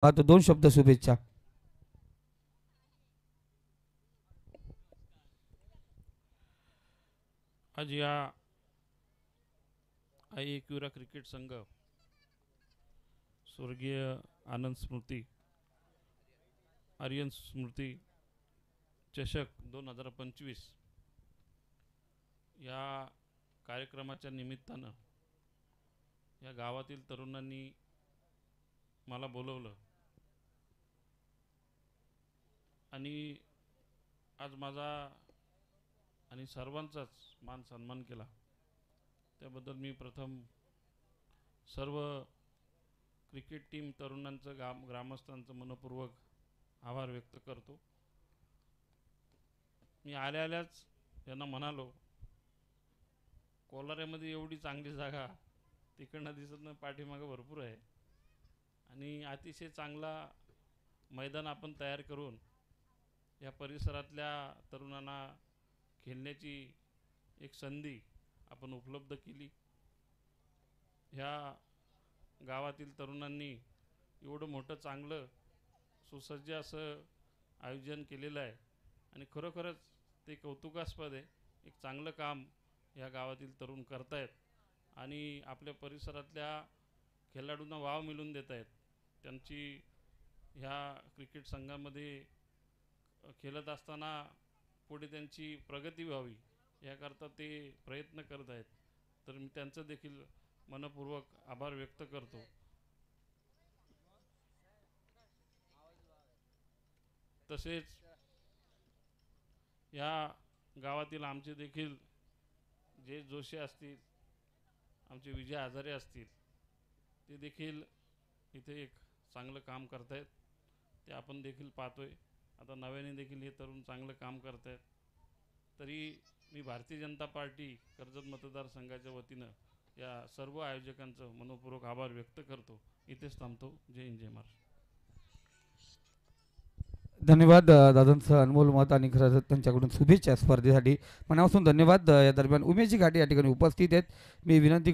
आता दोन शब्द शुभेच्छा. आज या आई एकविरा क्रिकेट संघ स्वर्गीय आनंद स्मृती आर्यन स्मृती चषक 2025 या कार्यक्रमाच्या निमित्तानं या गावातील तरुणांनी मला बोलवलं आणि आज माझा आणि सर्वांचाच मान सन्मान केला. त्याबद्दल मी प्रथम सर्व क्रिकेट टीम तरुणांचं ग्रामस्थांचं मनपूर्वक आभार व्यक्त करतो. मी आल्याच यांना म्हणालो, कोलाऱ्यामध्ये एवढी चांगली जागा तिकडनं दिसत नाही, पाठीमागं भरपूर आहे आणि अतिशय चांगला मैदान आपण तयार करून या परिसरातल्या तरुणांना खेळण्याची एक संधी आपण उपलब्ध केली. ह्या गावातील तरुणांनी एवढं मोठं चांगलं सुसज्ज असं आयोजन केलेलं आहे आणि खरोखरच ते कौतुकास्पद आहे. एक चांगलं काम ह्या गावातील तरुण करतायत आणि आपल्या परिसरातल्या खेळाडूंना वाव मिळवून देत आहेत. त्यांची ह्या क्रिकेट संघामध्ये खेळत असताना पुढे त्यांची प्रगती व्हावी याकरता ते प्रयत्न करत आहेत. तर मी त्यांचं देखील मनपूर्वक आभार व्यक्त करतो. तसेच या गावातील आमचे देखील जे जोशी असतील, आमचे विजय हजारे असतील, ते देखील इथे एक चांगलं काम करतायत. ते आपण देखील पाहतोय. आता नव्याने देखील हे तरुण चांगलं काम करतायत. तरी मी भारतीय जनता पार्टी कर्जत मतदारसंघाच्या वतीनं या सर्व आयोजकांचं मनपूर्वक आभार व्यक्त करतो. इथेच थांबतो. जय हिंद, जय महाराष्ट्र. धन्यवाद दादांचं अनमोल मत आणि खरं त्यांच्याकडून शुभेच्छा स्पर्धेसाठी. मनापासून धन्यवाद. या दरम्यान उमेशजी घाटे या ठिकाणी उपस्थित आहेत. मी विनंती